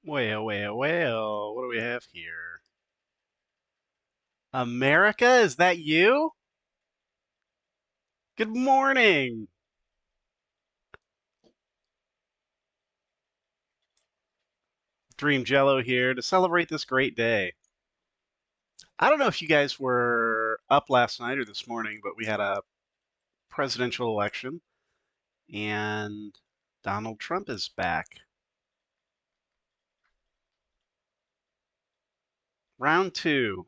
Well, what do we have here? America, is that you? Good morning. Dream Jello here to celebrate this great day. I don't know if you guys were up last night or this morning, but we had a presidential election and Donald Trump is back. Round two.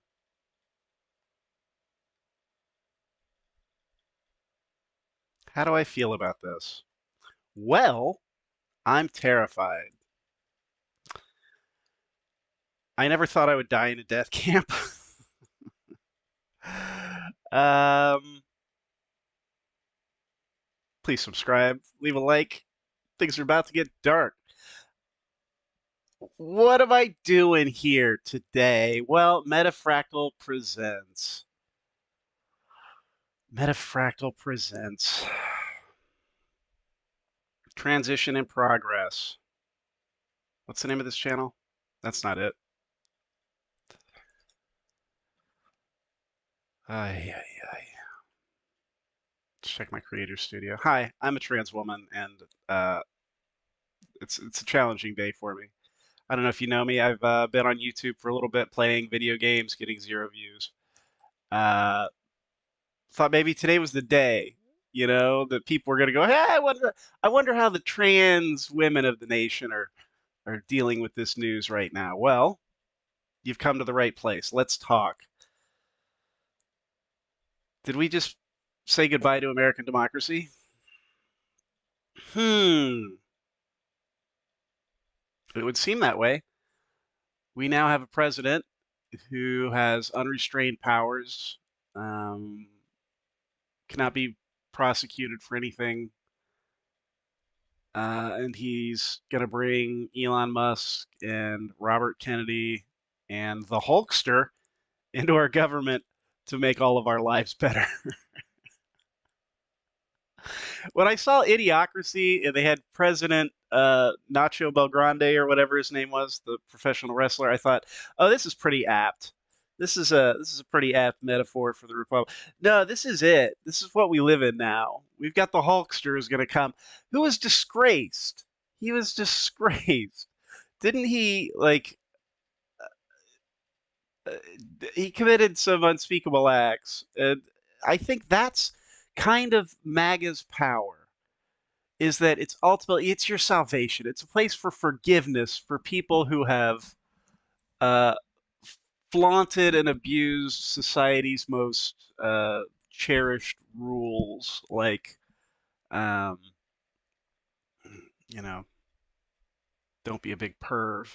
How do I feel about this? Well, I'm terrified. I never thought I would die in a death camp. um, Please subscribe, leave a like. Things are about to get dark. What am I doing here today? Well, META-FRACTAL presents Transition in Progress. What's the name of this channel? That's not it. Ay, ay, ay. Let's check my creator studio. Hi, I'm a trans woman, and it's a challenging day for me. I don't know if you know me. I've been on YouTube for a little bit, playing video games, getting 0 views. Uh, Thought maybe today was the day, that people were going to go, hey, I wonder how the trans women of the nation are dealing with this news right now. Well, you've come to the right place. Let's talk. Did we just say goodbye to American democracy? Hmm. It would seem that way. We now have a president who has unrestrained powers, um, cannot be prosecuted for anything, and he's going to bring Elon Musk and Robert Kennedy and the Hulkster into our government to make all of our lives better. When I saw Idiocracy and they had President Nacho Belgrande or whatever his name was, the professional wrestler, I thought, oh, this is pretty apt. This is a pretty apt metaphor for the Republic. No, this is it. This is what we live in now. We've got the Hulkster who's going to come, who was disgraced. He was disgraced. Didn't he uh, he committed some unspeakable acts, and I think that's kind of MAGA's power, is that it's your salvation. It's a place for forgiveness for people who have uh, flaunted and abused society's most cherished rules, like um, you know, don't be a big perv.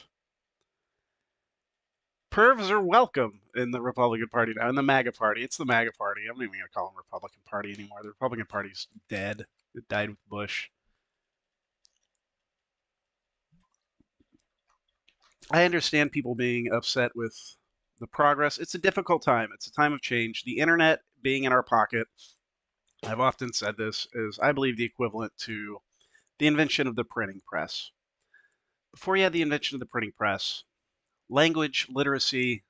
Pervs are welcome in the Republican Party now, in the MAGA Party. It's the MAGA Party. I'm not even going to call them Republican Party anymore. The Republican Party's dead. It died with Bush. I understand people being upset with the progress. It's a difficult time. It's a time of change. The internet being in our pocket, I've often said this, is, I believe, the equivalent to the invention of the printing press. Before you had the invention of the printing press, language literacy,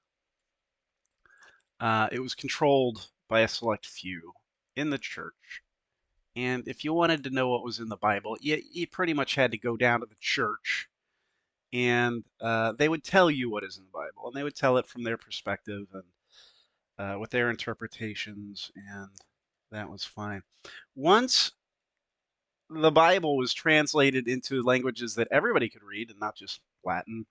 it was controlled by a select few in the church. And if you wanted to know what was in the Bible, you pretty much had to go down to the church, and they would tell you what is in the Bible, and they would tell it from their perspective and with their interpretations, and that was fine. Once the Bible was translated into languages that everybody could read, and not just Latin,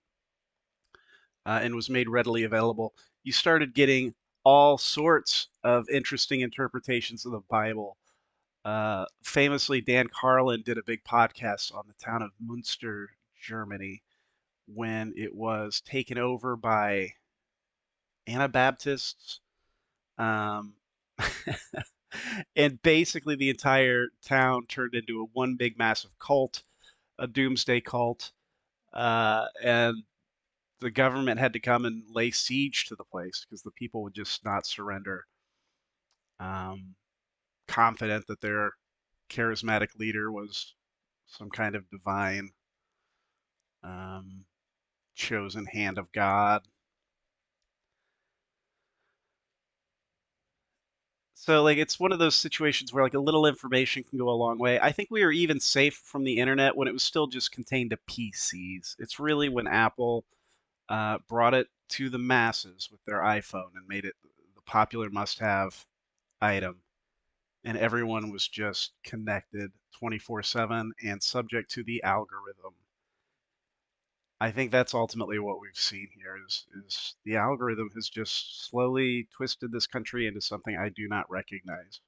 and was made readily available, you started getting all sorts of interesting interpretations of the Bible. Famously, Dan Carlin did a big podcast on the town of Munster, Germany, when it was taken over by Anabaptists. Um, and basically, the entire town turned into a one big massive cult, a doomsday cult. And the government had to come and lay siege to the place because the people would just not surrender, um, confident that their charismatic leader was some kind of divine um, chosen hand of God. So like it's one of those situations where like a little information can go a long way. I think we were even safe from the internet when it was still just contained to PCs. It's really when Apple brought it to the masses with their iPhone and made it the popular must-have item, and everyone was just connected 24/7 and subject to the algorithm. I think that's ultimately what we've seen here is the algorithm has just slowly twisted this country into something I do not recognize.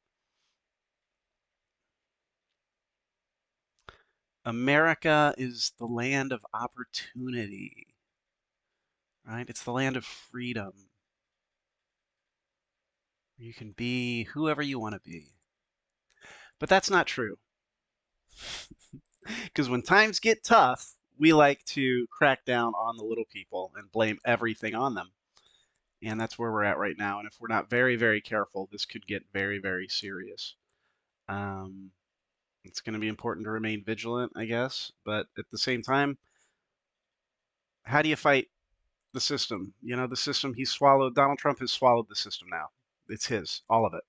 America is the land of opportunity, right? It's the land of freedom. You can be whoever you want to be. But that's not true. Because when times get tough, we like to crack down on the little people and blame everything on them. And that's where we're at right now. And if we're not very, very careful, this could get very, very serious. Um, it's going to be important to remain vigilant, I guess. But at the same time, how do you fight the system? You know, the system he's swallowed, Donald Trump has swallowed the system now. It's his, all of it.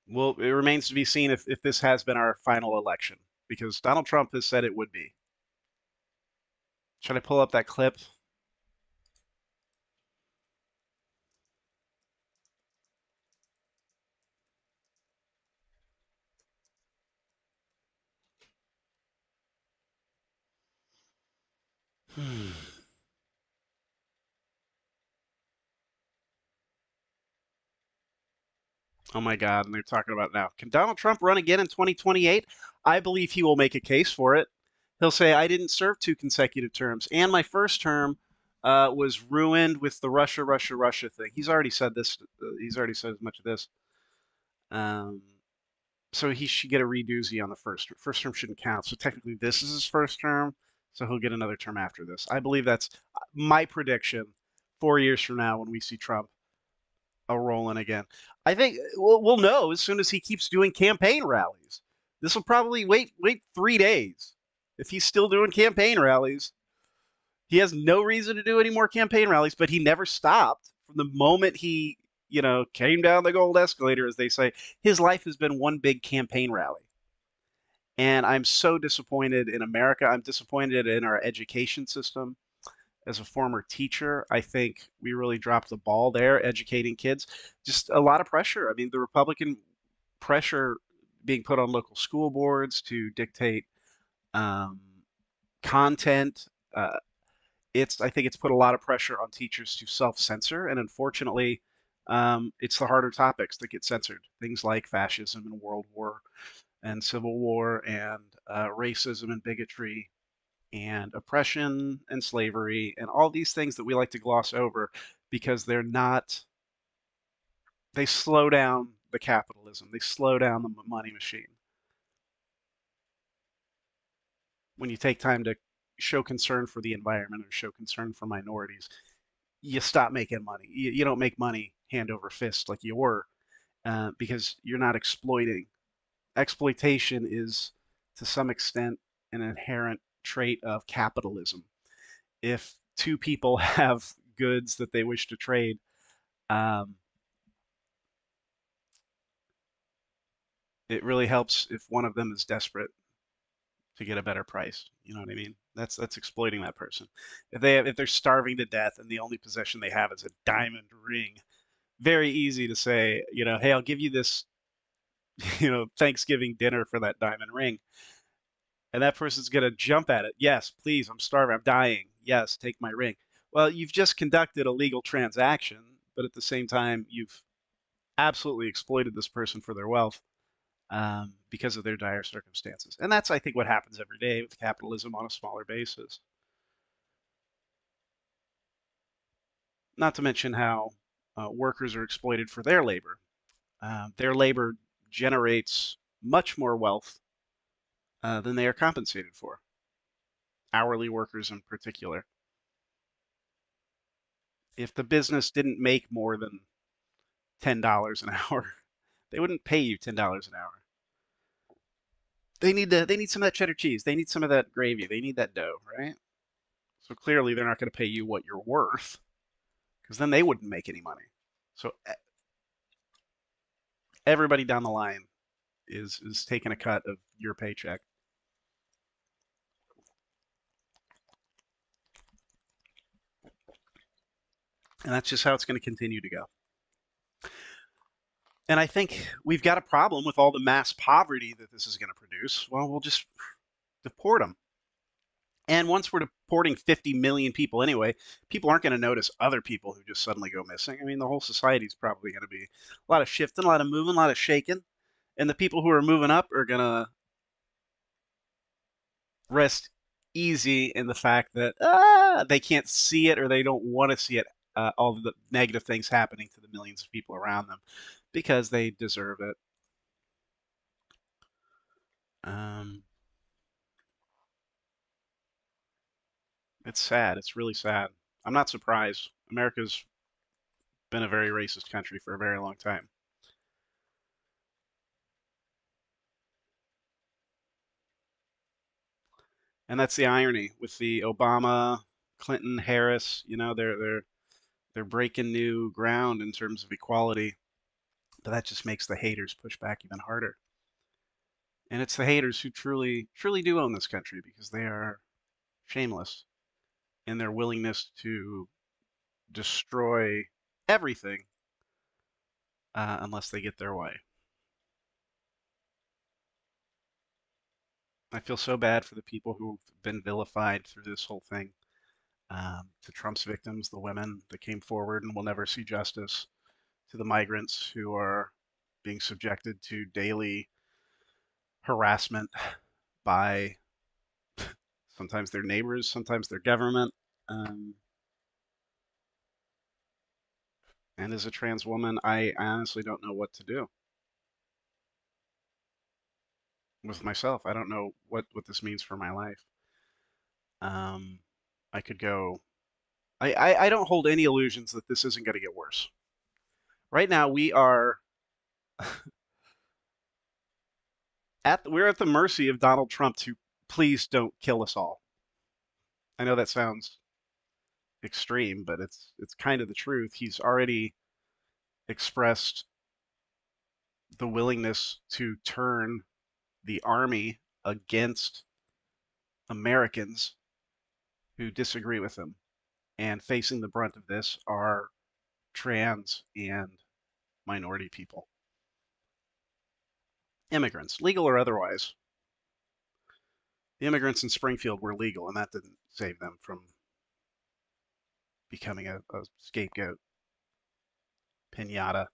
Well, it remains to be seen if this has been our final election because Donald Trump has said it would be. Should I pull up that clip? Hmm. Oh my God, and they're talking about it now. Can Donald Trump run again in 2028? I believe he will make a case for it. He'll say, I didn't serve 2 consecutive terms, and my first term was ruined with the Russia, Russia, Russia thing. He's already said this. He's already said as much of this. Um, so he should get a redoozy on the first term shouldn't count. So technically, this is his first term, so he'll get another term after this. I believe that's my prediction. 4 years from now, when we see Trump a rolling again, I think we'll know as soon as he keeps doing campaign rallies. This will probably wait 3 days. If he's still doing campaign rallies, he has no reason to do any more campaign rallies. But he never stopped from the moment he came down the gold escalator, as they say. His life has been one big campaign rally. And I'm so disappointed in America. I'm disappointed in our education system. As a former teacher, I think we really dropped the ball there, educating kids. Just a lot of pressure. I mean, the Republican pressure being put on local school boards to dictate um, content. I think it's put a lot of pressure on teachers to self-censor, and unfortunately, it's the harder topics that get censored. Things like fascism and World War and Civil War and racism and bigotry and oppression and slavery and all these things that we like to gloss over because they slow down the capitalism, they slow down the money machine. When you take time to show concern for the environment or show concern for minorities, you stop making money. You don't make money hand over fist like you were because you're not exploiting. Exploitation is, to some extent, an inherent trait of capitalism. If two people have goods that they wish to trade, um, it really helps if one of them is desperate to get a better price. You know what I mean? That's exploiting that person. If they're starving to death and the only possession they have is a diamond ring, very easy to say, hey, I'll give you this, Thanksgiving dinner for that diamond ring. And that person's going to jump at it. Yes, please, I'm starving, I'm dying. Yes, take my ring. Well, you've just conducted a legal transaction, but at the same time, you've absolutely exploited this person for their wealth because of their dire circumstances. And that's, I think, what happens every day with capitalism on a smaller basis. Not to mention how workers are exploited for their labor. Their labor generates much more wealth than they are compensated for, hourly workers in particular. If the business didn't make more than $10 an hour, they wouldn't pay you $10 an hour. they need some of that cheddar cheese. They need some of that gravy. They need that dough, right? So clearly they're not going to pay you what you're worth because then they wouldn't make any money. So everybody down the line is taking a cut of your paycheck. And that's just how it's going to continue to go. And I think we've got a problem with all the mass poverty that this is going to produce. Well, we'll just deport them. And once we're deporting 50 million people anyway, people aren't going to notice other people who just suddenly go missing. I mean, the whole society is probably going to be a lot of shifting, a lot of moving, a lot of shaking. And the people who are moving up are going to rest easy in the fact that they can't see it or they don't want to see it, all the negative things happening to the millions of people around them because they deserve it. Um, it's sad. It's really sad. I'm not surprised. America's been a very racist country for a very long time. And that's the irony with the Obama, Clinton, Harris. You know, they're breaking new ground in terms of equality, but that just makes the haters push back even harder. And it's the haters who truly do own this country because they are shameless in their willingness to destroy everything unless they get their way. I feel so bad for the people who've been vilified through this whole thing. To Trump's victims, the women that came forward and will never see justice, to the migrants who are being subjected to daily harassment by sometimes their neighbors, sometimes their government. Um, and as a trans woman, I honestly don't know what to do with myself. I don't know what this means for my life. Um, I could go. I don't hold any illusions that this isn't going to get worse. Right now, we're at the mercy of Donald Trump to please don't kill us all. I know that sounds extreme, but it's kind of the truth. He's already expressed the willingness to turn the army against Americans who disagree with him. And facing the brunt of this are trans and minority people, immigrants, legal or otherwise. The immigrants in Springfield were legal, and that didn't save them from becoming a scapegoat pinata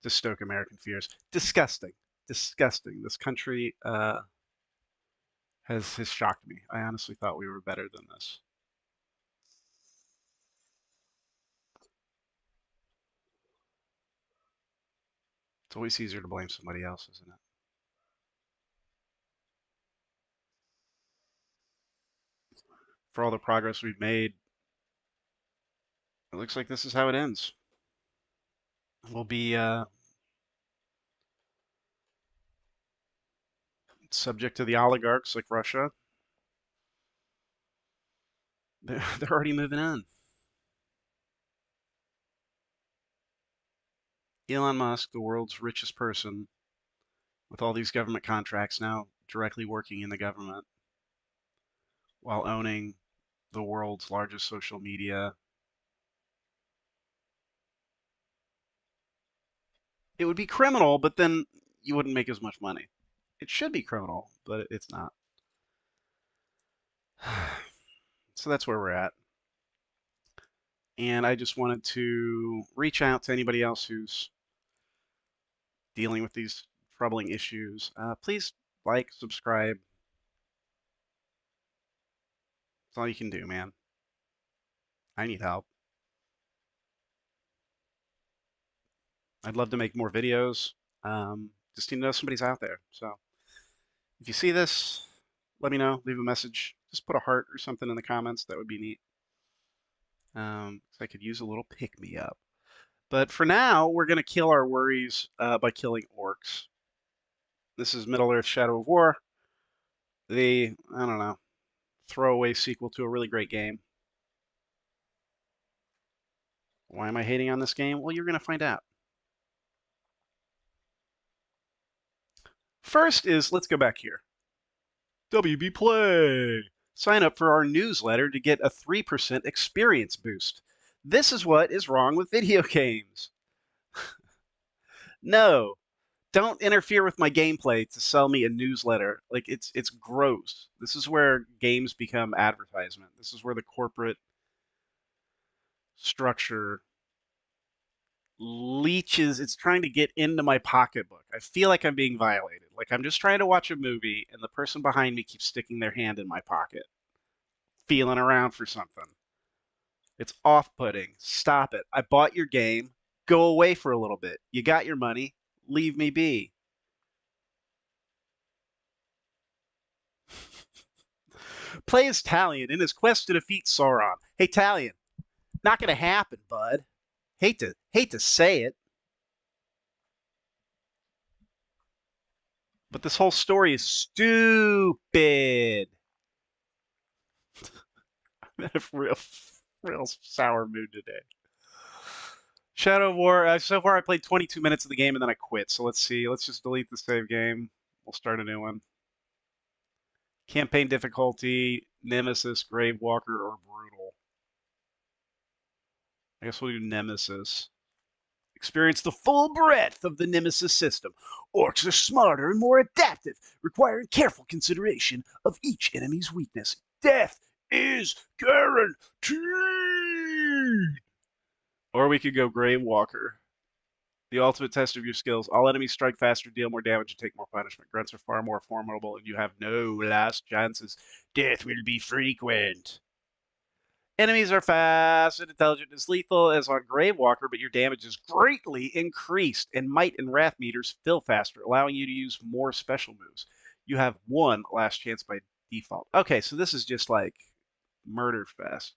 to stoke American fears. Disgusting, disgusting. This country has shocked me. I honestly thought we were better than this. It's always easier to blame somebody else, isn't it? For all the progress we've made, it looks like this is how it ends. We'll be subject to the oligarchs like Russia. They're already moving in. Elon Musk, the world's richest person, with all these government contracts now directly working in the government while owning the world's largest social media. It would be criminal, but then you wouldn't make as much money. It should be criminal, but it's not. So that's where we're at. And I just wanted to reach out to anybody else who's dealing with these troubling issues. Please like, subscribe. That's all you can do, man. I need help. I'd love to make more videos. Just need to know somebody's out there. So if you see this, let me know. Leave a message. Just put a heart or something in the comments. That would be neat. So I could use a little pick me up. But for now, we're going to kill our worries by killing orcs. This is Middle Earth Shadow of War. I don't know, throwaway sequel to a really great game. Why am I hating on this game? Well, you're going to find out. First is, let's go back here. WB Play. Sign up for our newsletter to get a 3% experience boost. This is what is wrong with video games. No, don't interfere with my gameplay to sell me a newsletter. Like it's gross. This is where games become advertisement. This is where the corporate structure leeches. It's trying to get into my pocketbook. I feel like I'm being violated. Like I'm just trying to watch a movie and the person behind me keeps sticking their hand in my pocket, feeling around for something. It's off-putting. Stop it. I bought your game. Go away for a little bit. You got your money. Leave me be. Play as Talion in his quest to defeat Sauron. Hey, Talion, not gonna happen, bud. Hate to say it, but this whole story is stupid. I'm in a real sour mood today. Shadow of War. So far, I played 22 minutes of the game and then I quit. So let's see. Let's just delete the save game. We'll start a new one. Campaign difficulty: Nemesis, Gravewalker, or Brutal. I guess we'll do Nemesis. Experience the full breadth of the Nemesis system. Orcs are smarter and more adaptive, requiring careful consideration of each enemy's weakness. Death is guaranteed. Or we could go Grave Walker. The ultimate test of your skills. All enemies strike faster, deal more damage, and take more punishment. Grunts are far more formidable, and you have no last chances. Death will be frequent. Enemies are fast and intelligent, as lethal as on Gravewalker, but your damage is greatly increased, and might and wrath meters fill faster, allowing you to use more special moves. You have one last chance by default. Okay, so this is just like Murder Fest.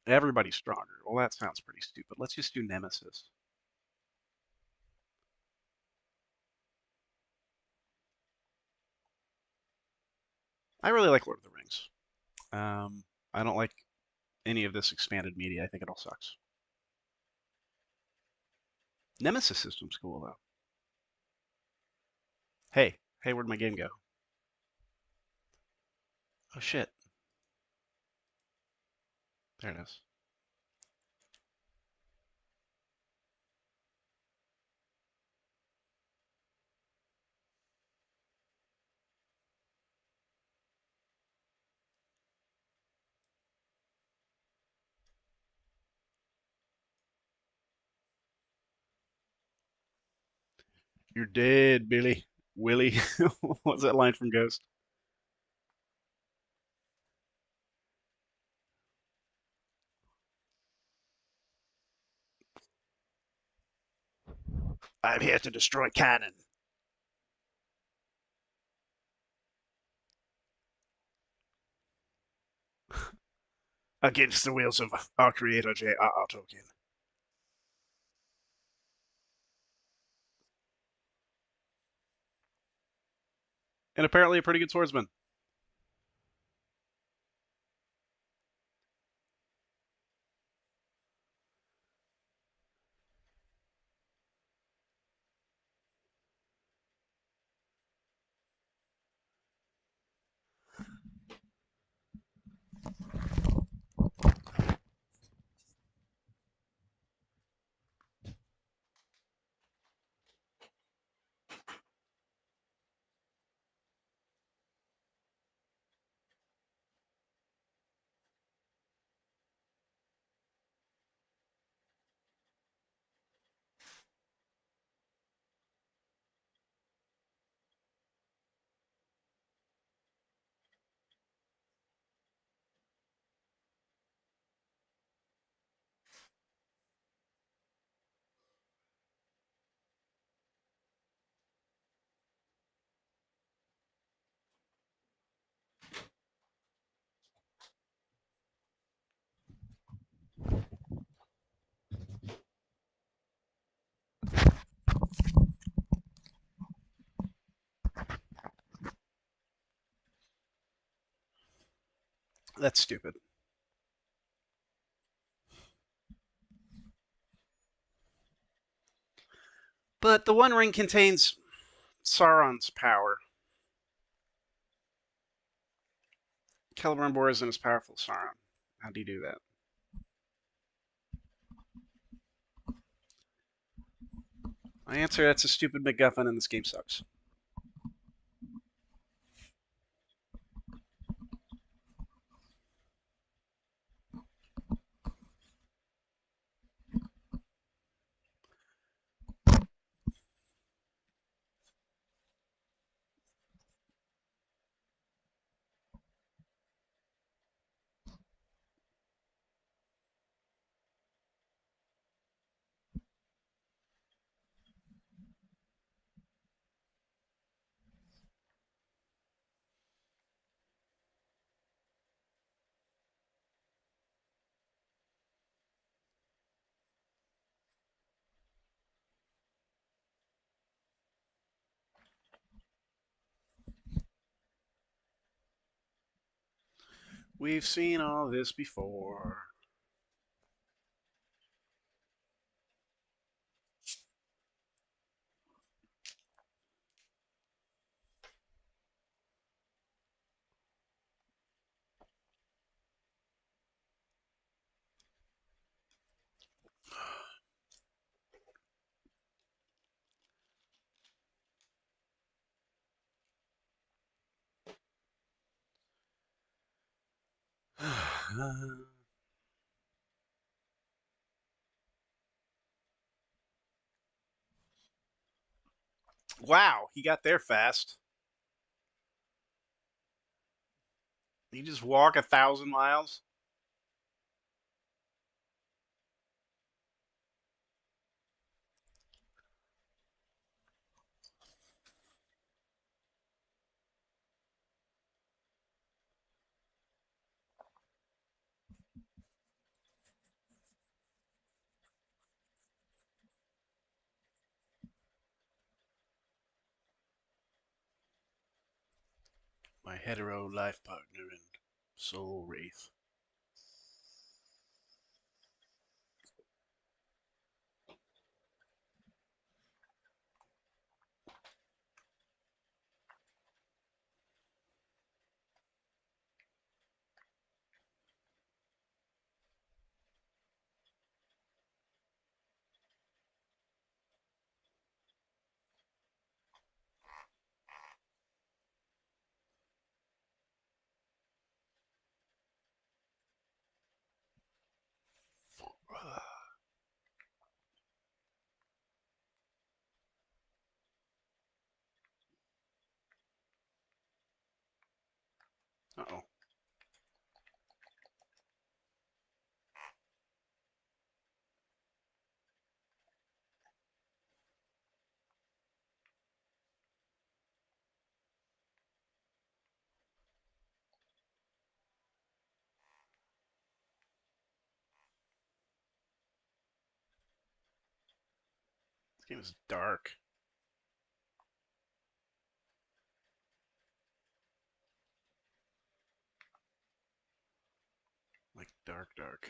Everybody's stronger. Well, that sounds pretty stupid. Let's just do Nemesis. I really like Lord of the Rings. I don't like any of this expanded media. I think it all sucks. Nemesis system's cool though. Hey, where'd my game go? Oh shit, there it is. You're dead, Billy. Willie. What's that line from Ghost? I'm here to destroy cannon. Against the wills of our creator J.R.R. Tolkien. And apparently a pretty good swordsman. That's stupid. But the One Ring contains Sauron's power. Celebrimbor isn't as powerful as Sauron. How do you do that? My answer, that's a stupid MacGuffin and this game sucks. We've seen all this before. Wow, he got there fast. You just walk 1,000 miles? My hetero life partner and soul wraith. Uh-oh. This game is dark. Like dark, dark.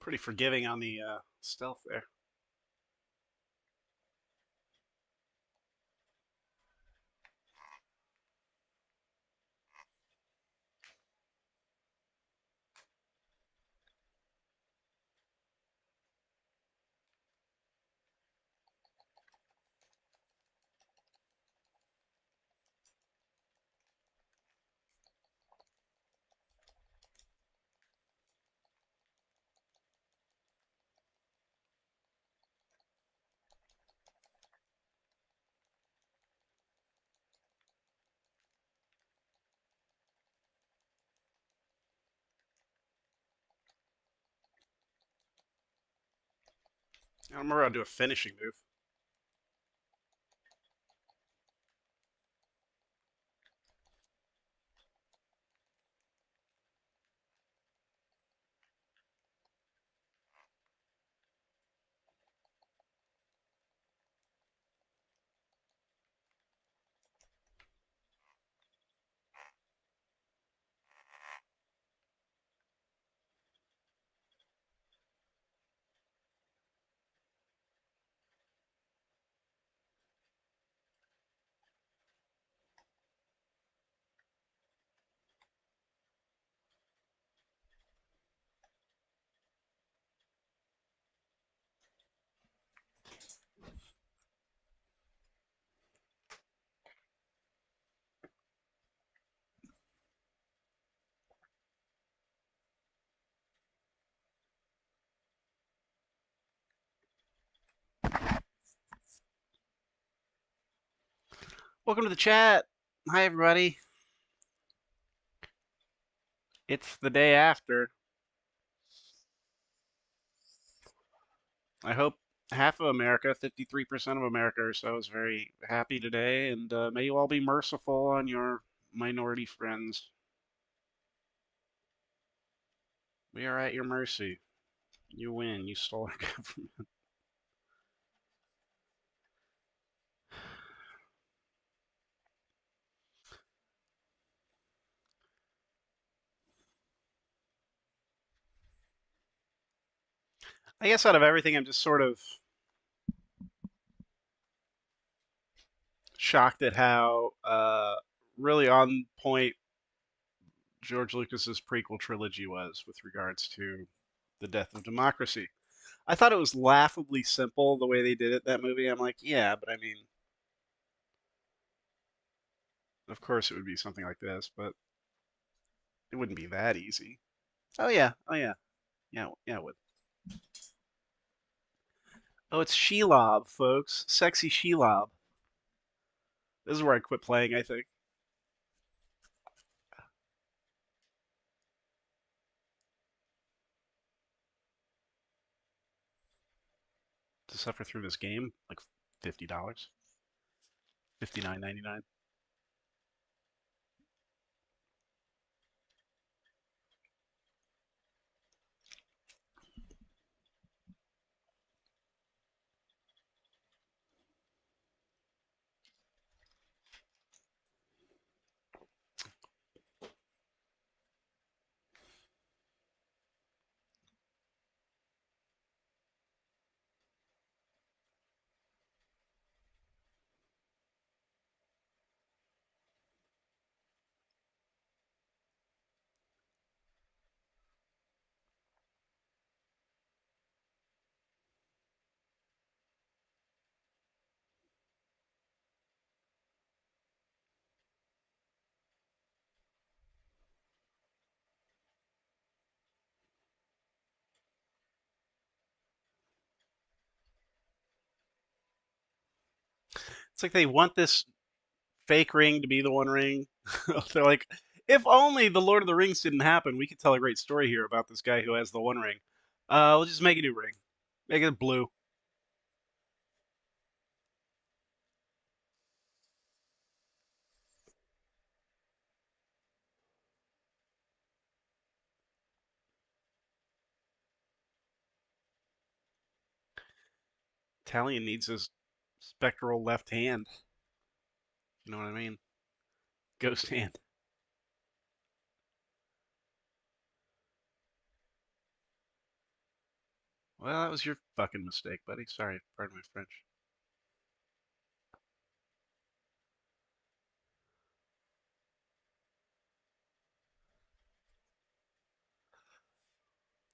Pretty forgiving on the stealth there. I'm around to do a finishing move. Welcome to the chat. Hi, everybody. It's the day after. I hope half of America, 53% of America or so, is very happy today, and may you all be merciful on your minority friends. We are at your mercy. You win. You stole our government. I guess out of everything, I'm just sort of shocked at how really on point George Lucas's prequel trilogy was with regards to the death of democracy. I thought it was laughably simple the way they did it, that movie. I'm like, yeah, but I mean, of course it would be something like this, but it wouldn't be that easy. Oh yeah, oh yeah, yeah, yeah, it would. Oh, it's Shelob, folks. Sexy Shelob. This is where I quit playing, I think. To suffer through this game, like $50, 59.99. It's like they want this fake ring to be the One Ring. They're like, if only the Lord of the Rings didn't happen, we could tell a great story here about this guy who has the One Ring. We'll just make a new ring, make it blue. Italian needs his spectral left hand. You know what I mean? Ghost hand. Well, that was your fucking mistake, buddy. Sorry, pardon my French.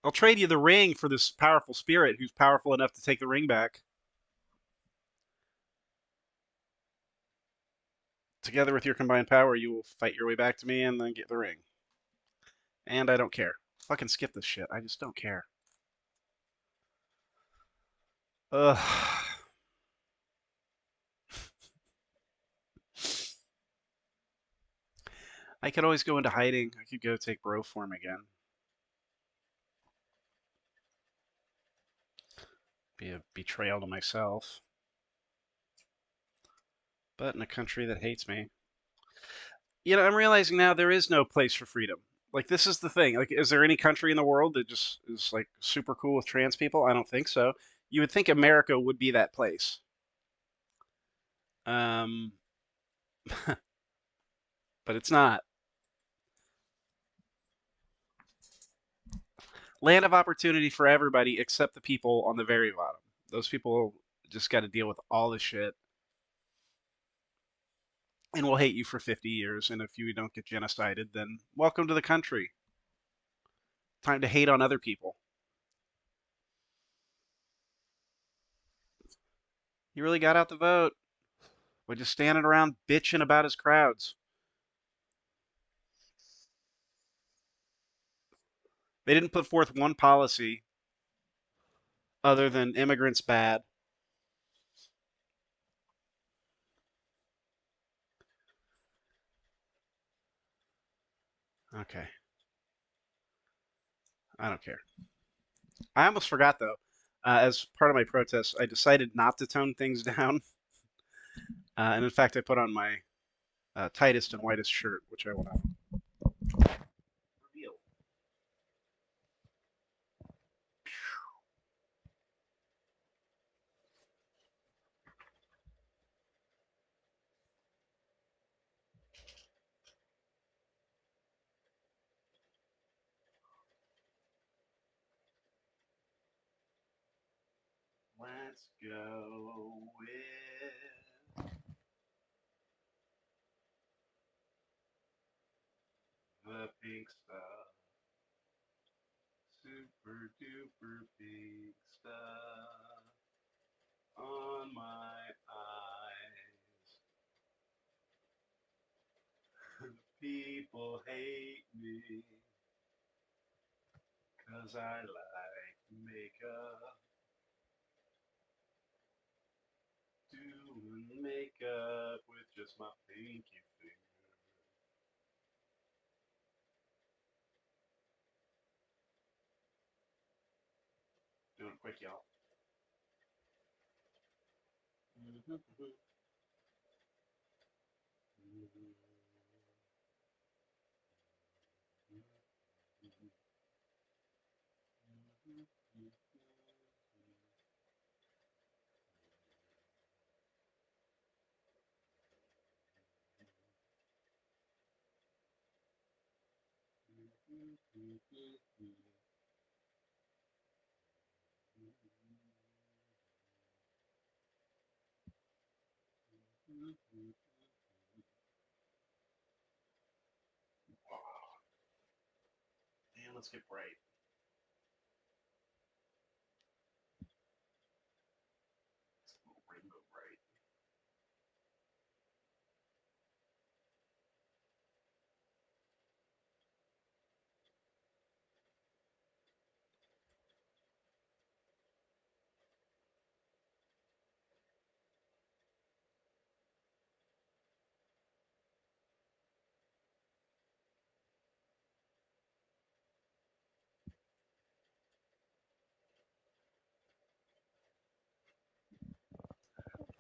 I'll trade you the ring for this powerful spirit who's powerful enough to take the ring back. Together with your combined power, you will fight your way back to me and then get the ring. And I don't care. Fucking skip this shit. I just don't care. Ugh. I could always go into hiding. I could go take bro form again. Be a betrayal to myself, but in a country that hates me. I'm realizing now there is no place for freedom. Like, this is the thing. Like, is there any country in the world that just is like super cool with trans people? I don't think so. You would think America would be that place. Um, but it's not. Land of opportunity for everybody except the people on the very bottom. Those people just got to deal with all the shit and will hate you for 50 years. And if you don't get genocided, then welcome to the country. Time to hate on other people. He really got out the vote by just standing around bitching about his crowds. They didn't put forth one policy other than immigrants bad. Okay, I don't care. I almost forgot though. As part of my protest, I decided not to tone things down, and in fact, I put on my tightest and whitest shirt, which I want to reveal. Let's go with the pink stuff. Super duper pink stuff on my eyes. People hate me because I like makeup. Doing makeup with just my pinky finger. Doing it quick, y'all. And let's get bright. It's a little rainbow bright.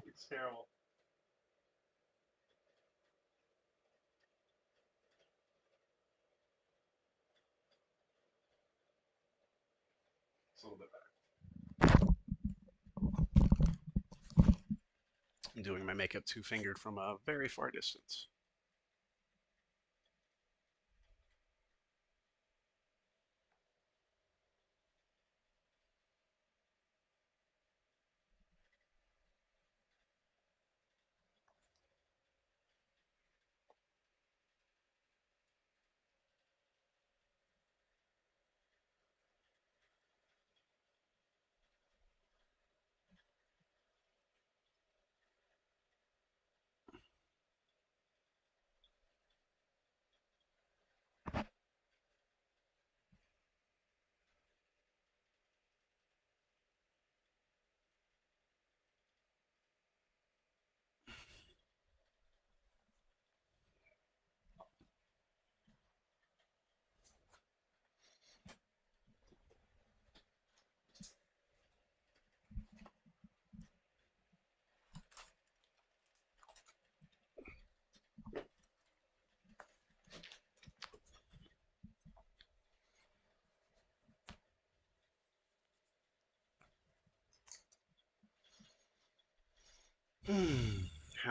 It's terrible. It's a little bit better. I'm doing my makeup two-fingered from a very far distance.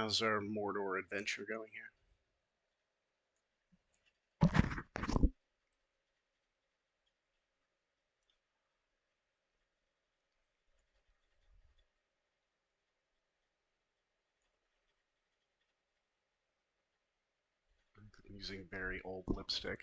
How's our Mordor adventure going here? I'm using very old lipstick.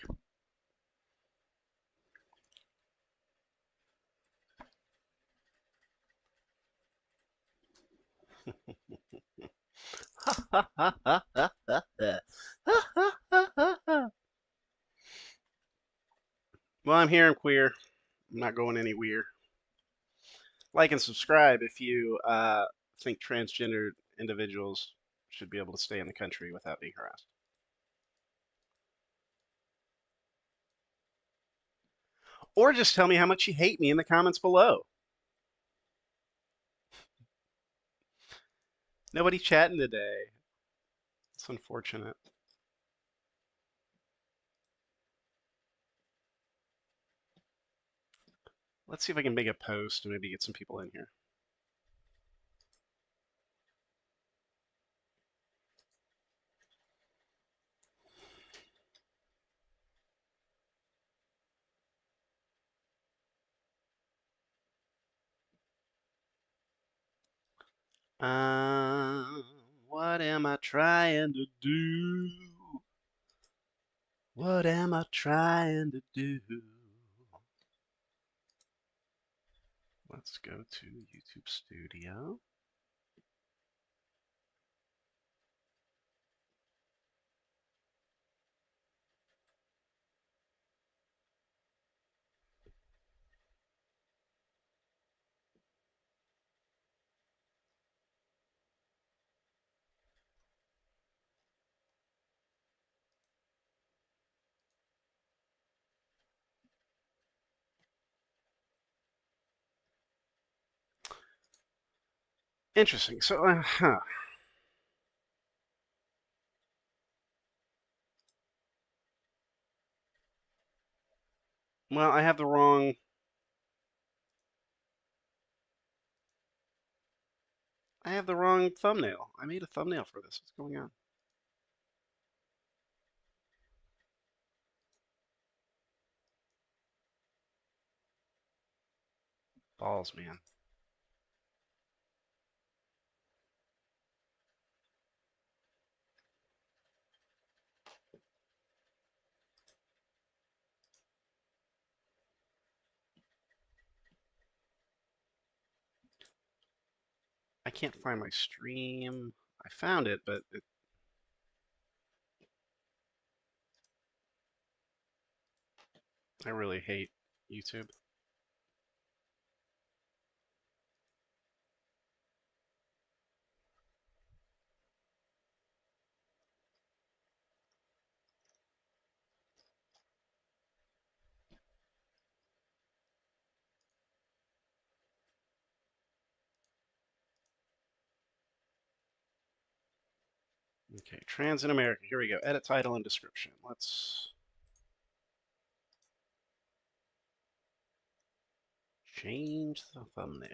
Well, I'm here. I'm queer. I'm not going anywhere. Like and subscribe if you think transgender individuals should be able to stay in the country without being harassed. Or just tell me how much you hate me in the comments below. Nobody chatting today. It's unfortunate. Let's see if I can make a post and maybe get some people in here. What am I trying to do? What am I trying to do? Let's go to YouTube Studio. Interesting. So, well, I have the wrong. I have the wrong thumbnail. I made a thumbnail for this. What's going on? Balls, man. I can't find my stream. I found it, but I really hate YouTube. Okay, trans in America. Here we go. Edit title and description. Let's change the thumbnail.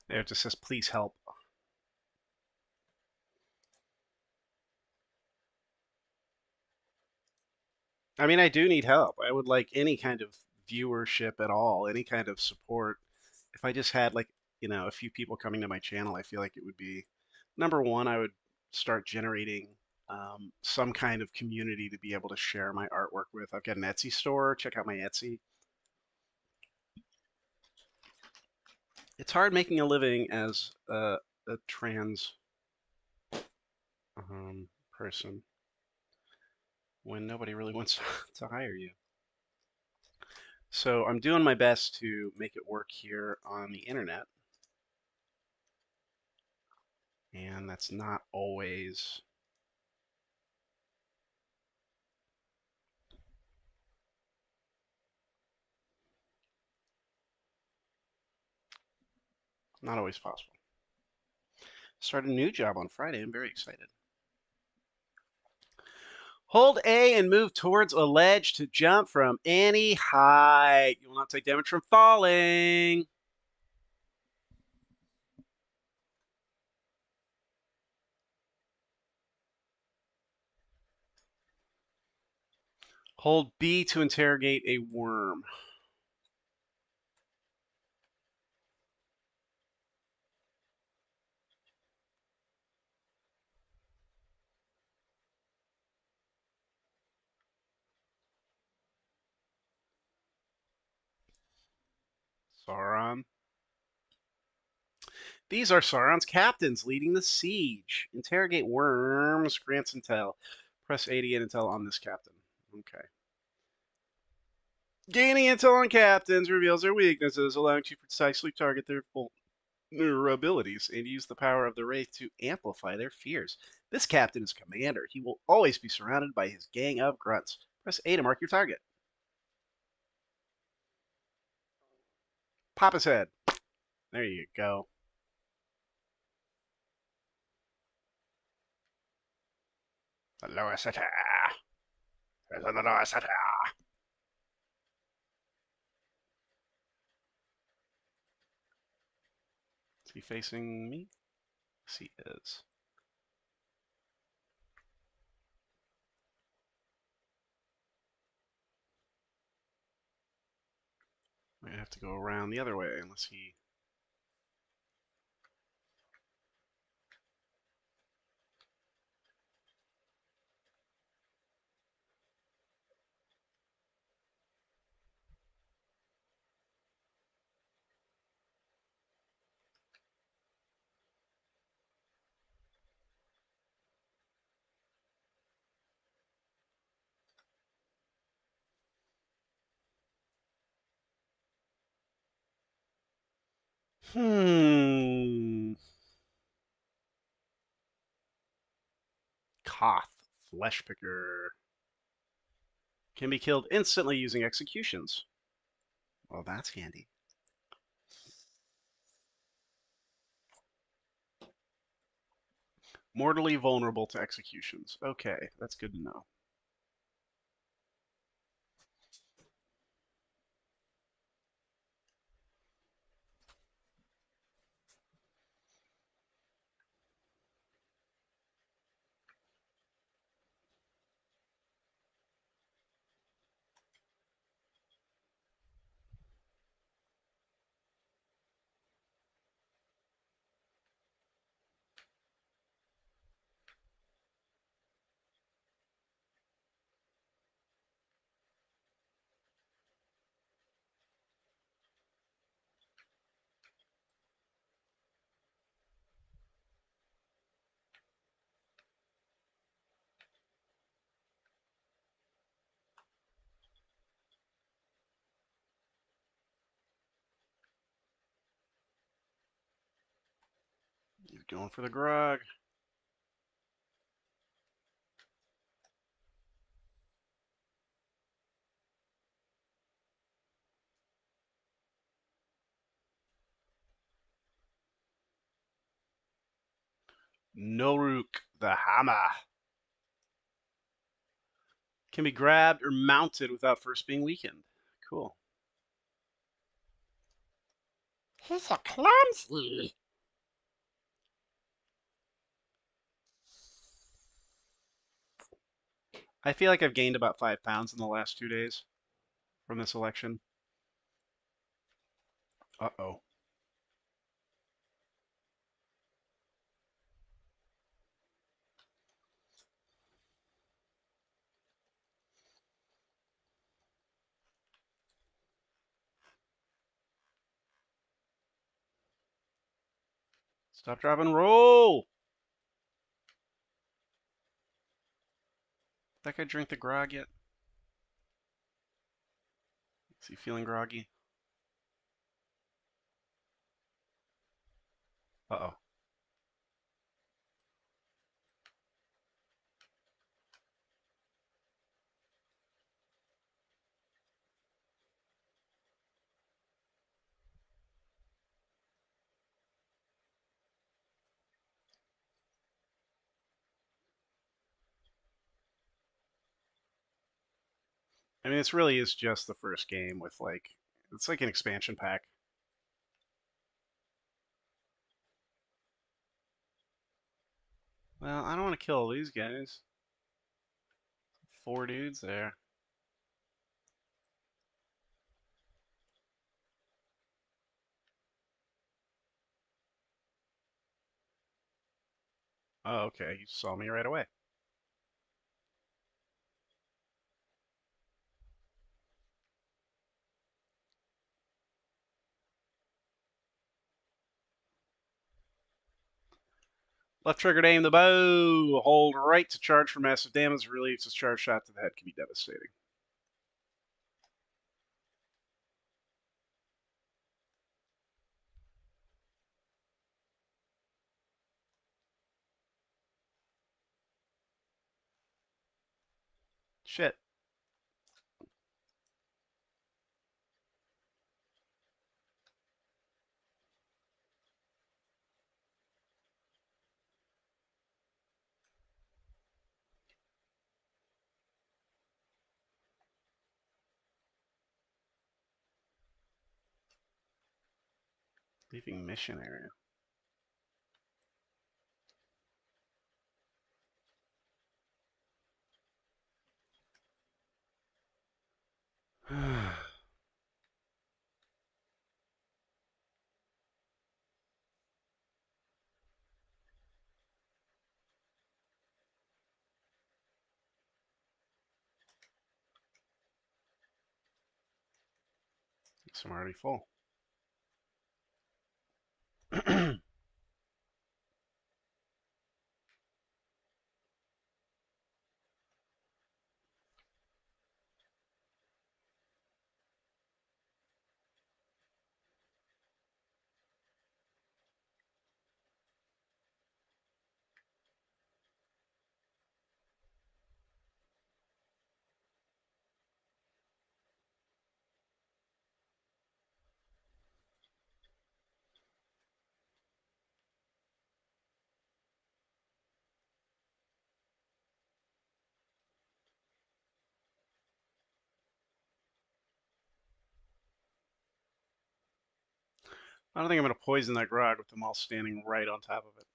There it just says, please help. I mean, I do need help. I would like any kind of viewership at all, any kind of support. If I just had like, a few people coming to my channel, I feel like it would be number one, I would start generating some kind of community to be able to share my artwork with. I've got an Etsy store. Check out my Etsy. It's hard making a living as a trans person when nobody really wants to hire you. So I'm doing my best to make it work here on the internet. And that's not always Not always possible. Start a new job on Friday. I'm very excited. Hold A and move towards a ledge to jump from any height. You will not take damage from falling. Hold B to interrogate a worm. Sauron. These are Sauron's captains leading the siege. Interrogate worms, grants intel. Press A to get intel on this captain. Okay. Gaining intel on captains reveals their weaknesses, allowing you to precisely target their vulnerabilities and use the power of the Wraith to amplify their fears. This captain is commander. He will always be surrounded by his gang of grunts. Press A to mark your target. Pop his head. There you go. The lowest attack. The lowest attack. Is he facing me? Yes, he is. Might have to go around the other way unless he... Koth, flesh picker. Can be killed instantly using executions. Well, that's handy. Mortally vulnerable to executions. Okay, that's good to know. You're going for the grog. Noruk, the hammer. Can be grabbed or mounted without first being weakened. Cool. He's so clumsy. I feel like I've gained about 5 pounds in the last 2 days from this election. Uh-oh. Stop, drop, and roll. That guy drink the grog yet? Is he feeling groggy? Uh-oh. I mean, this really is just the first game with like, it's like an expansion pack. Well, I don't want to kill all these guys. 4 dudes there. Oh, okay. You saw me right away. Left trigger to aim the bow. Hold right to charge for massive damage. Release a charge shot to the head can be devastating. Shit. Leaving mission area. I'm already full. I don't think I'm going to poison that grog with them all standing right on top of it.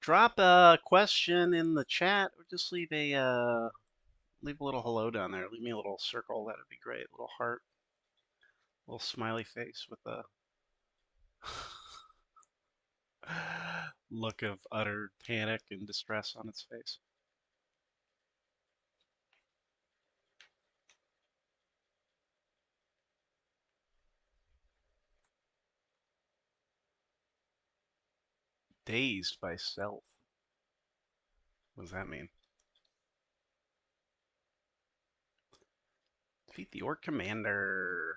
Drop a question in the chat or just leave a little hello down there. Leave me a little circle. That'd be great. A little heart, a little smiley face with a look of utter panic and distress on its face. Dazed by stealth. What does that mean? Defeat the orc commander.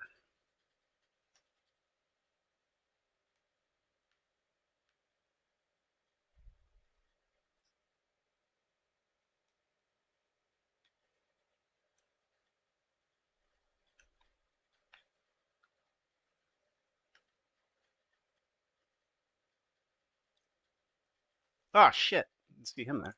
Oh shit! Didn't see him there.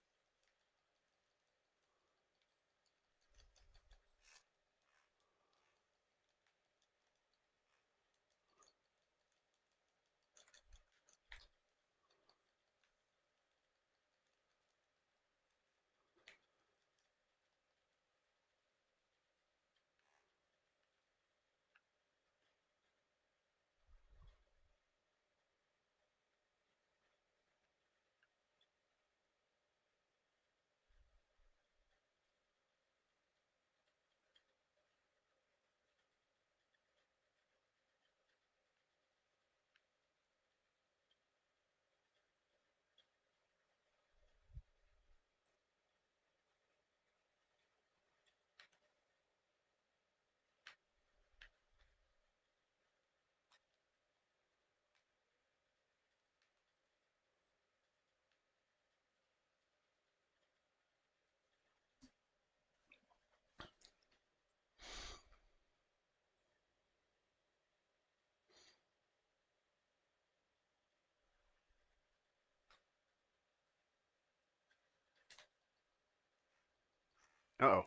Uh-oh.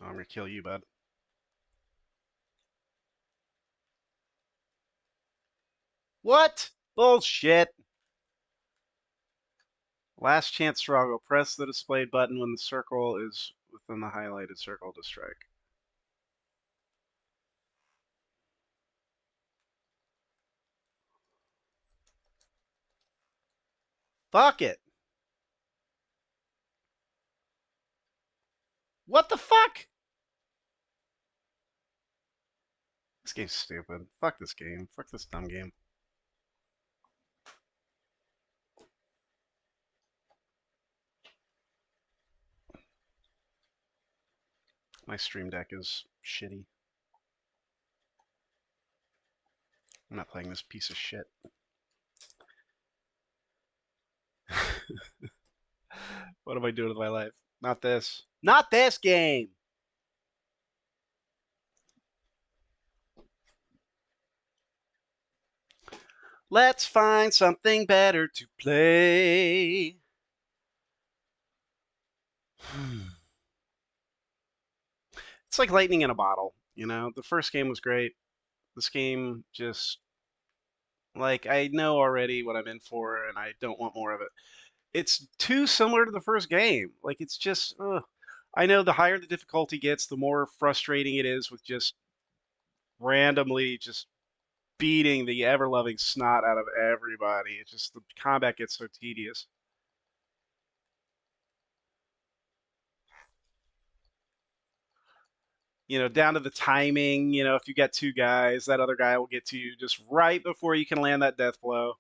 I'm gonna kill you, bud. What? Bullshit. Last chance struggle. Press the displayed button when the circle is within the highlighted circle to strike. Fuck it. What the fuck? This game's stupid. Fuck this game. Fuck this dumb game. My stream deck is shitty. I'm not playing this piece of shit. What am I doing with my life? Not this. Not this game! Let's find something better to play. It's like lightning in a bottle. You know, the first game was great. This game just, like, I know already what I'm in for and I don't want more of it. It's too similar to the first game. Like, it's just, ugh. I know the higher the difficulty gets, the more frustrating it is with just randomly just beating the ever loving snot out of everybody. It's just the combat gets so tedious. You know, down to the timing. You know, if you get two guys, that other guy will get to you just right before you can land that death blow.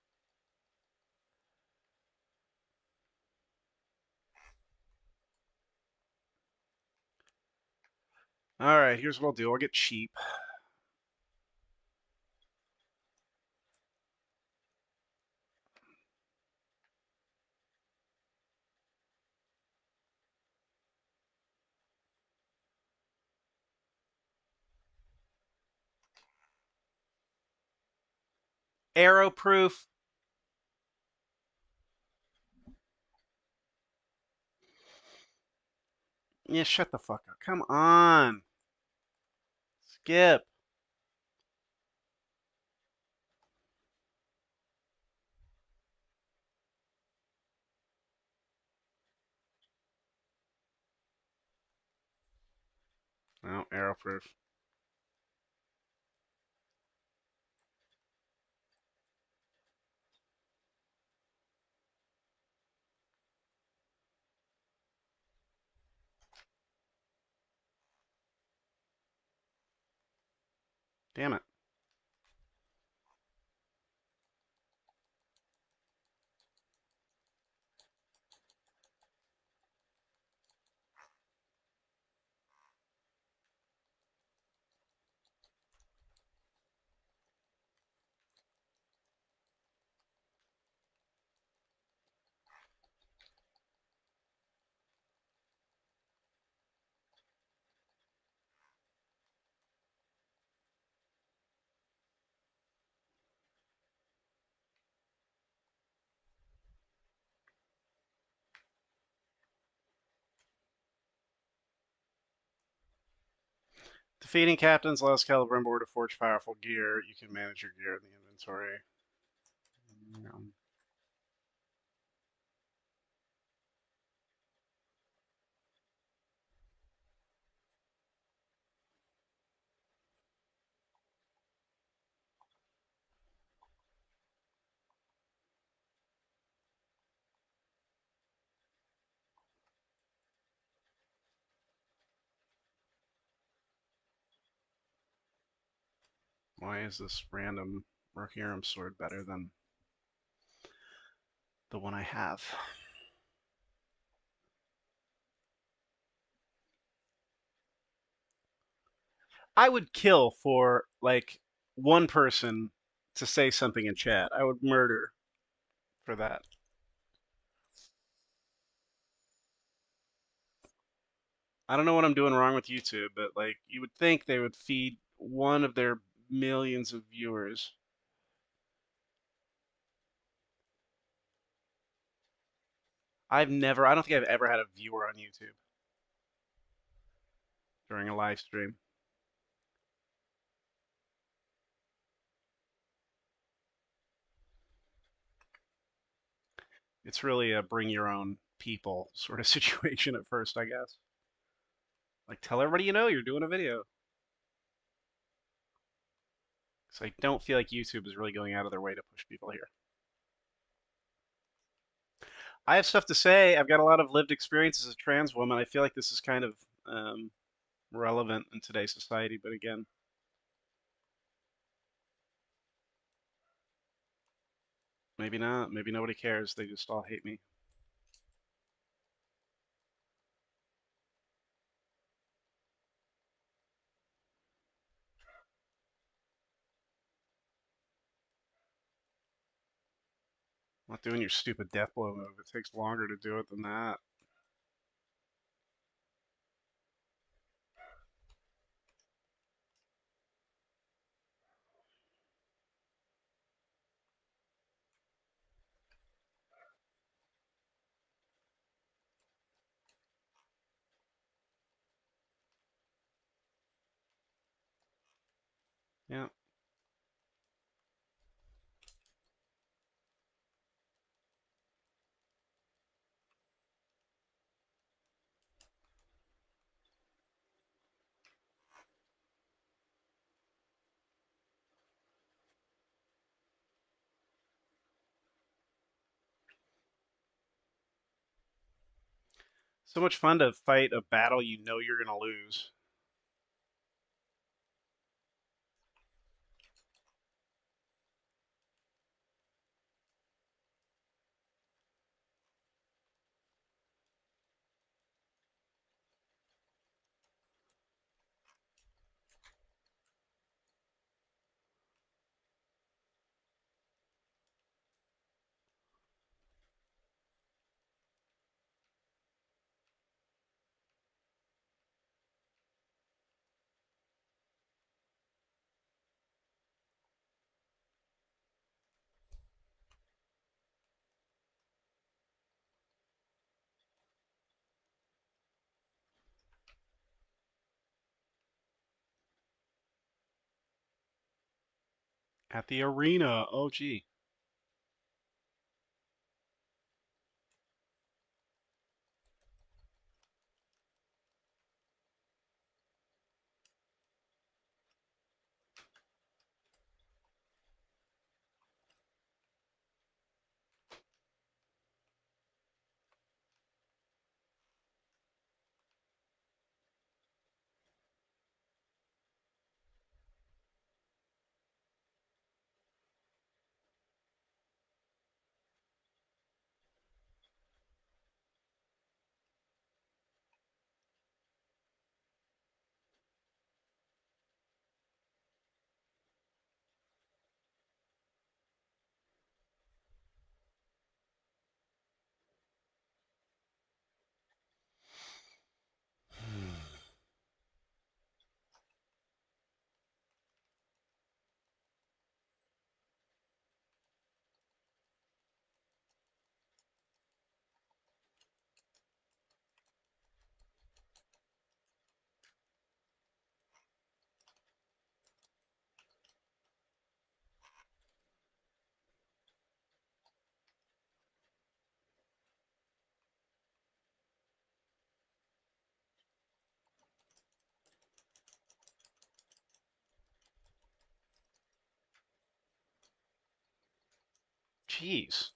All right, here's what I'll do. I'll get cheap. Arrow proof. Yeah, shut the fuck up. Come on. Skip. No, arrow proof. Damn it. Defeating captains allows Celebrimbor to forge powerful gear. You can manage your gear in the inventory. Why is this random Rohirrim sword better than the one I have? I would kill for like one person to say something in chat. I would murder for that. I don't know what I'm doing wrong with YouTube, but like you would think they would feed one of their millions of viewers. I don't think I've ever had a viewer on YouTube during a live stream. It's really a bring your own people sort of situation at first, I guess. Like tell everybody you know you're doing a video. So I don't feel like YouTube is really going out of their way to push people here. I have stuff to say. I've got a lot of lived experience as a trans woman. I feel like this is kind of um, relevant in today's society, but again, maybe not. Maybe nobody cares. They just all hate me. I'm not doing your stupid death blow move. It takes longer to do it than that. Yeah. So much fun to fight a battle you know you're going to lose. At the arena. Oh, gee. Jeez.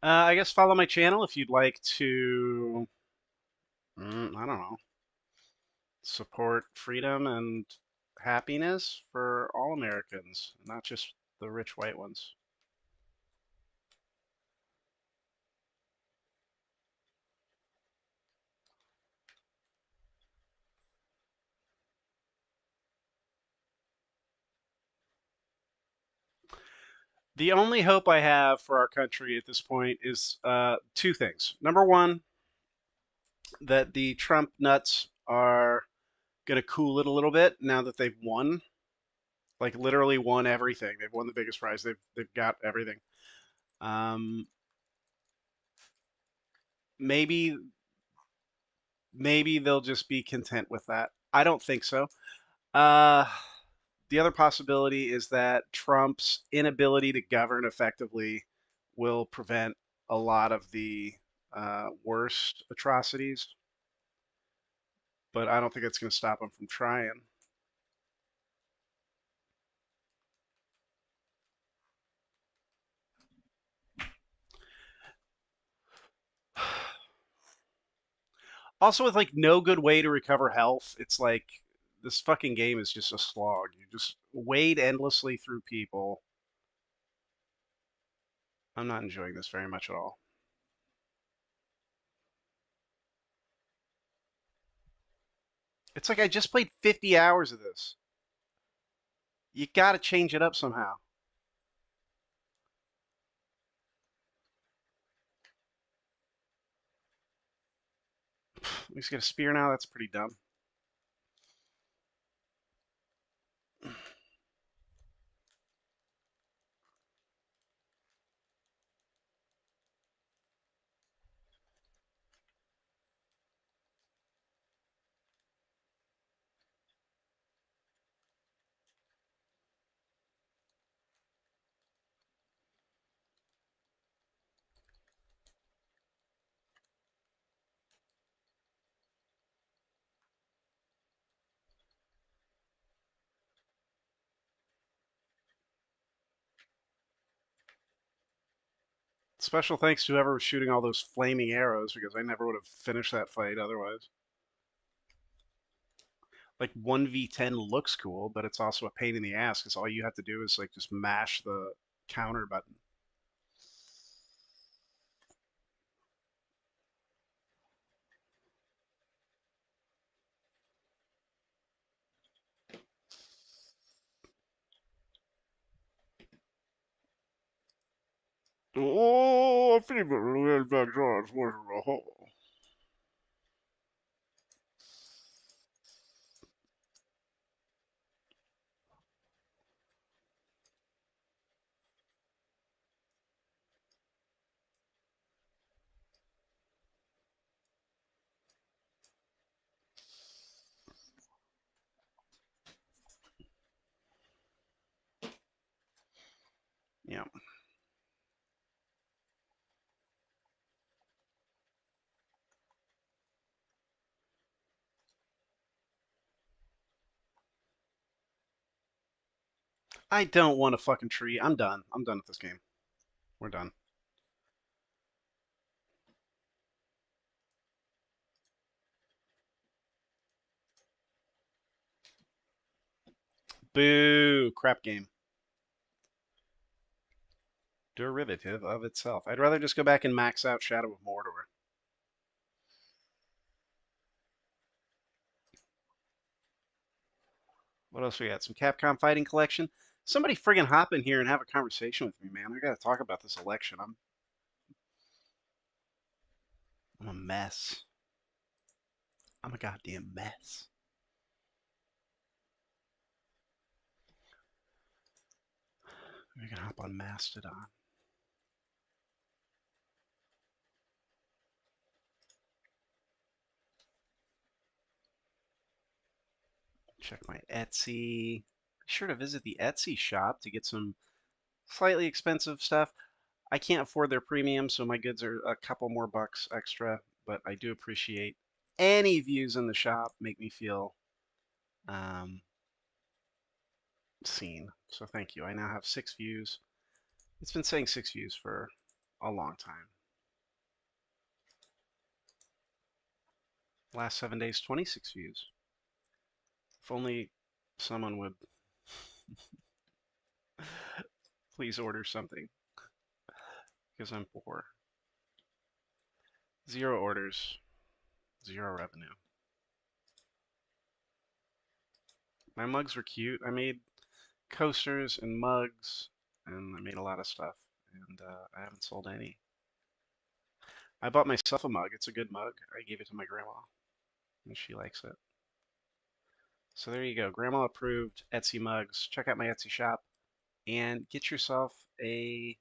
I guess follow my channel if you'd like to, I don't know, support freedom and happiness for all Americans, not just the rich white ones. The only hope I have for our country at this point is two things. Number one, that the Trump nuts are going to cool it a little bit now that they've won, like literally won everything. They've won the biggest prize. They've got everything. Um, maybe maybe they'll just be content with that. I don't think so. Uh, the other possibility is that Trump's inability to govern effectively will prevent a lot of the worst atrocities, but I don't think it's going to stop him from trying. Also, with like no good way to recover health, it's like this fucking game is just a slog. You just wade endlessly through people. I'm not enjoying this very much at all. It's like I just played 50 hours of this. You got to change it up somehow. He's got a spear now. That's pretty dumb. Special thanks to whoever was shooting all those flaming arrows because I never would have finished that fight otherwise. Like 1v10 looks cool, but it's also a pain in the ass because all you have to do is like just mash the counter button. Oh, fever, back George, Yeah. I don't want a fucking tree. I'm done. I'm done with this game. We're done. Boo. Crap game. Derivative of itself. I'd rather just go back and max out Shadow of Mordor. What else we got? Some Capcom Fighting Collection. Somebody friggin' hop in here and have a conversation with me, man. I gotta talk about this election. I'm a mess. I'm a goddamn mess. We can hop on Mastodon. Check my Etsy. Be sure to visit the Etsy shop to get some slightly expensive stuff. I can't afford their premium, so my goods are a couple more bucks extra, but I do appreciate any views in the shop make me feel um, seen. So thank you. I now have 6 views. It's been saying 6 views for a long time. Last 7 days, 26 views. If only someone would please order something, because I'm poor. 0 orders, 0 revenue. My mugs were cute. I made coasters and mugs, and I made a lot of stuff, and I haven't sold any. I bought myself a mug. It's a good mug. I gave it to my grandma, and she likes it. So there you go. Grandma approved Etsy mugs. Check out my Etsy shop and get yourself a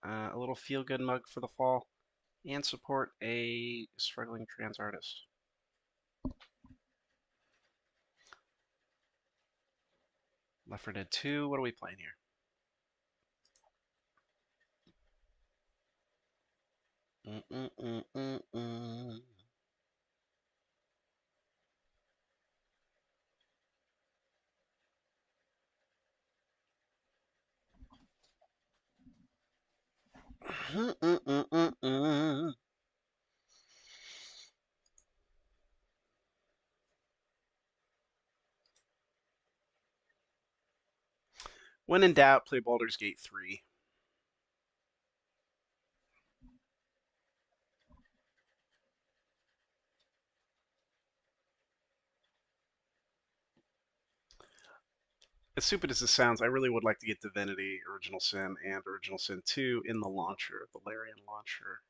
little feel-good mug for the fall and support a struggling trans artist. Left 4 Dead 2. What are we playing here? Mm-mm-mm-mm-mm. Mm-mm-mm-mm-mm. When in doubt, play Baldur's Gate 3. As stupid as this sounds, I really would like to get Divinity, Original Sin, and Original Sin 2 in the launcher, the Larian launcher.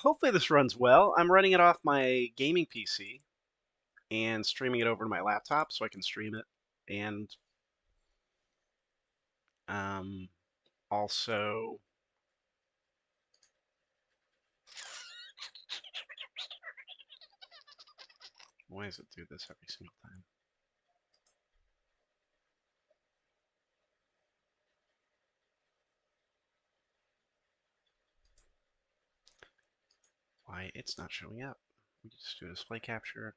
Hopefully this runs well. I'm running it off my gaming PC and streaming it over to my laptop so I can stream it. And um, also, why does it do this every single time? Why it's not showing up? We just do a display capture.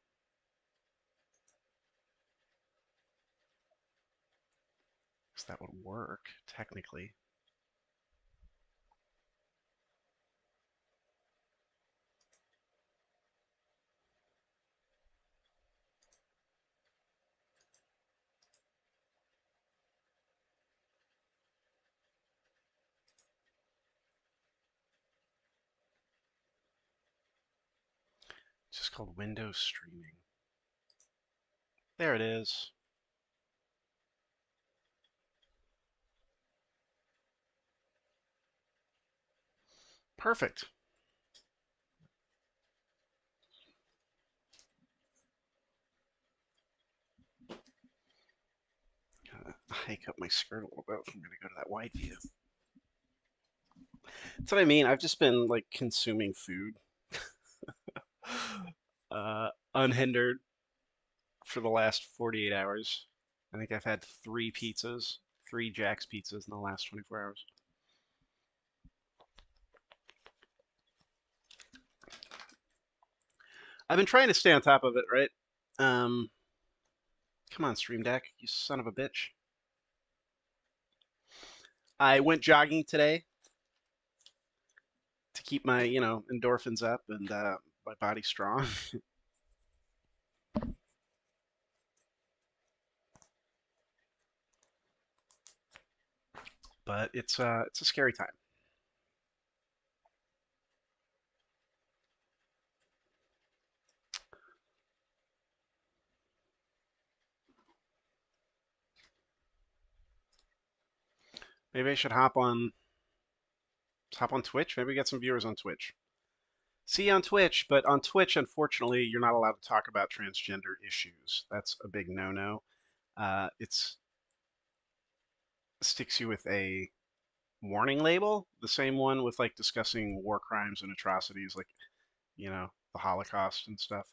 Because that would work technically. It's just called Windows Streaming. There it is. Perfect. Gotta hike up my skirt a little bit if I'm gonna go to that wide view. That's what I mean. I've just been like consuming food unhindered for the last 48 hours. I think I've had 3 pizzas, 3 Jack's pizzas in the last 24 hours. I've been trying to stay on top of it, right? Um, Come on, Stream Deck, you son of a bitch. I went jogging today to keep my, endorphins up and my body strong. But it's a scary time. Maybe I should hop on Twitch. Maybe get some viewers on Twitch. See you on Twitch, but on Twitch, unfortunately, you're not allowed to talk about transgender issues. That's a big no-no. It's sticks you with a warning label, the same one with like discussing war crimes and atrocities, like the Holocaust and stuff,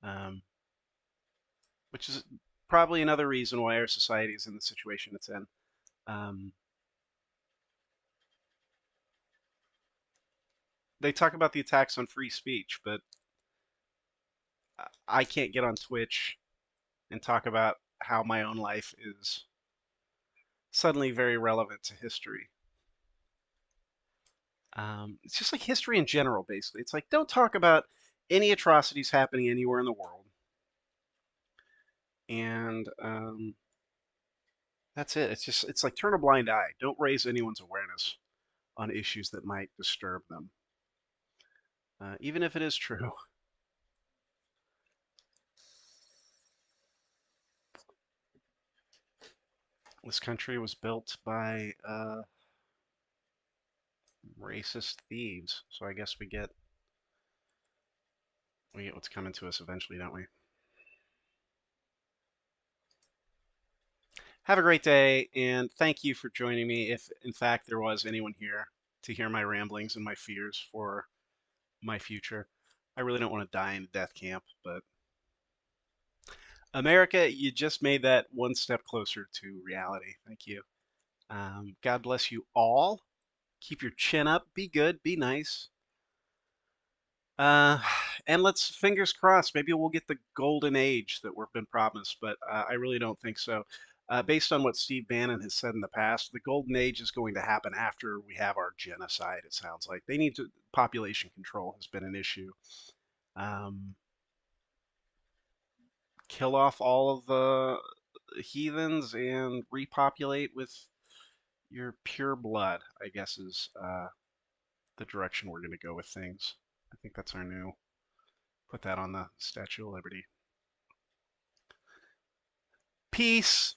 um, which is probably another reason why our society is in the situation it's in. Um, they talk about the attacks on free speech, but I can't get on Twitch and talk about how my own life is suddenly very relevant to history. It's just like history in general, basically. It's like don't talk about any atrocities happening anywhere in the world, and that's it. It's like turn a blind eye. Don't raise anyone's awareness on issues that might disturb them, even if it is true. This country was built by racist thieves, so I guess we get what's coming to us eventually, don't we? Have a great day, and thank you for joining me. If in fact there was anyone here to hear my ramblings and my fears for my future, I really don't want to die in a death camp, but America, you just made that one step closer to reality. Thank you. God bless you all. Keep your chin up. Be good. Be nice. Uh, and let's fingers crossed. Maybe we'll get the golden age that we've been promised, but I really don't think so. Based on what Steve Bannon has said in the past, the golden age is going to happen after we have our genocide. It sounds like they need to. Population control has been an issue. Um, kill off all of the heathens and repopulate with your pure blood, I guess, is the direction we're going to go with things. I think that's our new. Put that on the Statue of Liberty. Peace.